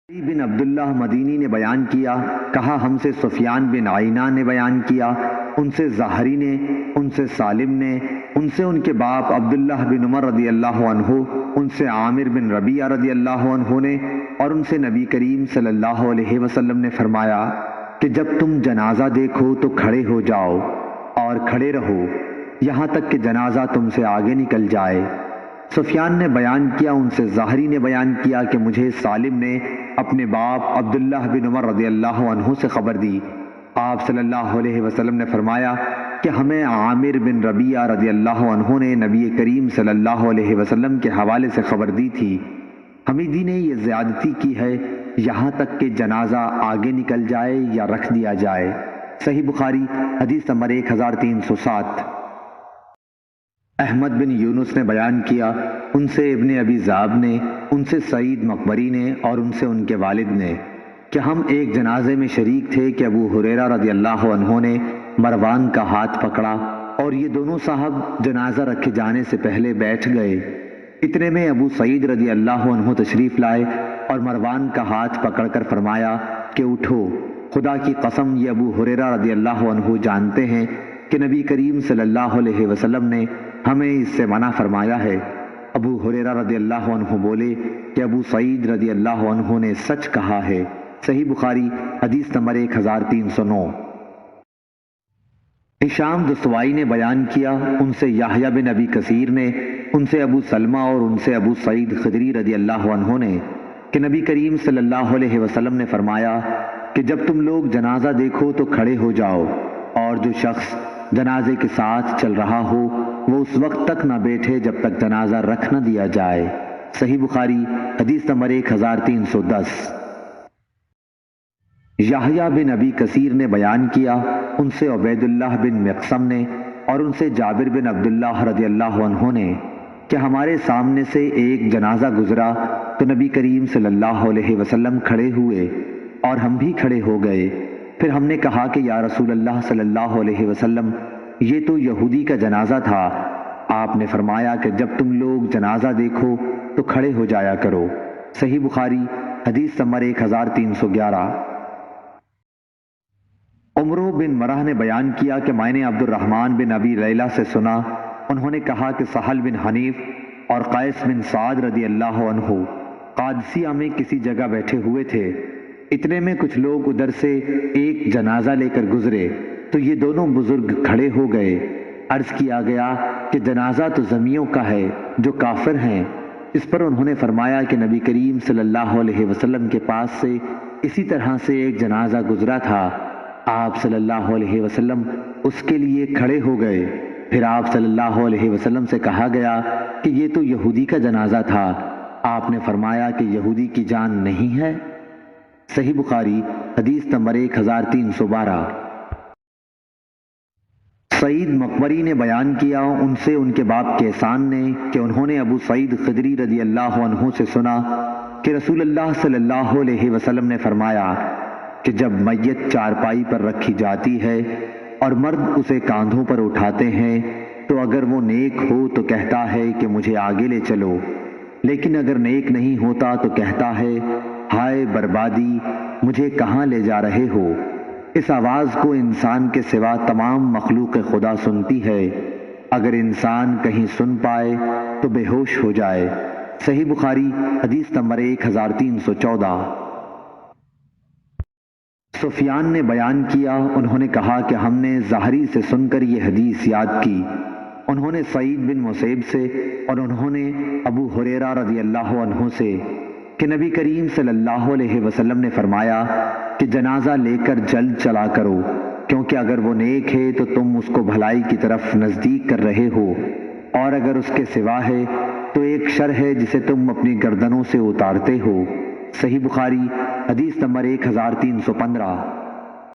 علی بن عبداللہ مدینی نے بیان کیا، کہا ہم سے سفیان بن عینہ نے بیان کیا، ان سے زہری نے، ان سے سالم نے، ان سے ان کے باپ عبداللہ بن عمر رضی اللہ عنہ، ان سے عامر بن ربیعہ رضی اللہ عنہ نے، اور ان سے نبی کریم صلی اللہ علیہ وسلم نے فرمایا کہ جب تم جنازہ دیکھو تو کھڑے ہو جاؤ اور کھڑے رہو یہاں تک کہ جنازہ تم سے آگے نکل جائے۔ سفیان نے بیان کیا، ان سے زہری نے بیان کیا کہ مجھے سالم نے اپنے باپ عبداللہ بن عمر رضی اللہ عنہ سے خبر دی۔ آپ صلی اللہ علیہ وسلم نے فرمایا کہ ہمیں عامر بن ربیعہ رضی اللہ عنہ نے نبی کریم صلی اللہ علیہ وسلم کے حوالے سے خبر دی تھی۔ حمیدی نے یہ زیادتی کی ہے یہاں تک کہ جنازہ آگے نکل جائے یا رکھ دیا جائے۔ صحیح بخاری حدیث نمبر 1307۔ احمد بن یونس نے بیان کیا، ان سے ابن ابی ذئب نے، ان سے سعید مقبری نے، اور ان سے ان کے والد نے کہ ہم ایک جنازے میں شریک تھے کہ ابو ہریرہ رضی اللہ عنہ نے مروان کا ہاتھ پکڑا اور یہ دونوں صاحب جنازہ رکھے جانے سے پہلے بیٹھ گئے۔ اتنے میں ابو سعید رضی اللہ عنہ تشریف لائے اور مروان کا ہاتھ پکڑ کر فرمایا کہ اٹھو، خدا کی قسم یہ ابو ہریرہ رضی اللہ عنہ جانتے ہیں کہ نبی کریم صلی اللہ علیہ وسلم نے ہمیں اس سے منع فرمایا ہے۔ ابو ہریرہ رضی اللہ عنہ بولے کہ ابو سعید رضی اللہ عنہ نے سچ کہا ہے۔ صحیح بخاری حدیث نمبر 1309۔ ہشام دستوائی نے بیان کیا، ان سے یحییٰ بن ابی کثیر نے، ان سے ابو سلمہ اور ان سے ابو سعید خدری رضی اللہ عنہ نے کہ نبی کریم صلی اللہ علیہ وسلم نے فرمایا کہ جب تم لوگ جنازہ دیکھو تو کھڑے ہو جاؤ، اور جو شخص جنازے کے ساتھ چل رہا ہو وہ اس وقت تک نہ بیٹھے جب تک جنازہ رکھ نہ دیا جائے۔ صحیح بخاری حدیث نمبر 1310۔ یحییٰ بن ابی کثیر نے بیان کیا، ان سے عبید اللہ بن مقسم نے، اور ان سے جابر بن عبداللہ رضی اللہ عنہ نے کہ ہمارے سامنے سے ایک جنازہ گزرا تو نبی کریم صلی اللہ علیہ وسلم کھڑے ہوئے اور ہم بھی کھڑے ہو گئے۔ پھر ہم نے کہا کہ یا رسول اللہ صلی اللہ علیہ وسلم یہ تو یہودی کا جنازہ تھا۔ آپ نے فرمایا کہ جب تم لوگ جنازہ دیکھو تو کھڑے ہو جایا کرو۔ صحیح بخاری حدیث نمبر 1311۔ عمرو بن مرہ نے بیان کیا کہ میں نے عبد الرحمن بن ابی لیلہ سے سنا، انہوں نے کہا کہ سہل بن حنیف اور قیس بن سعد رضی اللہ عنہ قادسیہ میں کسی جگہ بیٹھے ہوئے تھے۔ اتنے میں کچھ لوگ ادھر سے ایک جنازہ لے کر گزرے تو یہ دونوں بزرگ کھڑے ہو گئے۔ عرض کیا گیا کہ جنازہ تو زمیوں کا ہے جو کافر ہیں۔ اس پر انہوں نے فرمایا کہ نبی کریم صلی اللہ علیہ وسلم کے پاس سے اسی طرح سے ایک جنازہ گزرا تھا۔ آپ صلی اللہ علیہ وسلم اس کے لیے کھڑے ہو گئے۔ پھر آپ صلی اللہ علیہ وسلم سے کہا گیا کہ یہ تو یہودی کا جنازہ تھا۔ آپ نے فرمایا کہ یہودی کی جان نہیں ہے۔ صحیح بخاری حدیث نمبر 1312۔ سعید مقبری نے بیان کیا، ان سے ان کے باپ کیسان نے کہ انہوں نے ابو سعید خدری رضی اللہ عنہ سے سنا کہ رسول اللہ صلی اللہ علیہ وسلم نے فرمایا کہ جب میت چارپائی پر رکھی جاتی ہے اور مرد اسے کاندھوں پر اٹھاتے ہیں تو اگر وہ نیک ہو تو کہتا ہے کہ مجھے آگے لے چلو، لیکن اگر نیک نہیں ہوتا تو کہتا ہے ہائے بربادی، مجھے کہاں لے جا رہے ہو۔ اس آواز کو انسان کے سوا تمام مخلوق خدا سنتی ہے، اگر انسان کہیں سن پائے تو بے ہوش ہو جائے۔ صحیح بخاری حدیث نمبر 1314۔ سفیان نے بیان کیا، انہوں نے کہا کہ ہم نے زہری سے سن کر یہ حدیث یاد کی، انہوں نے سعید بن مسیب سے اور انہوں نے ابو ہریرہ رضی اللہ عنہ سے کہ نبی کریم صلی اللہ علیہ وسلم نے فرمایا کہ جنازہ لے کر جلد چلا کرو، کیونکہ اگر وہ نیک ہے تو تم اس کو بھلائی کی طرف نزدیک کر رہے ہو، اور اگر اس کے سوا ہے تو ایک شر ہے جسے تم اپنی گردنوں سے اتارتے ہو۔ صحیح بخاری حدیث نمبر 1315۔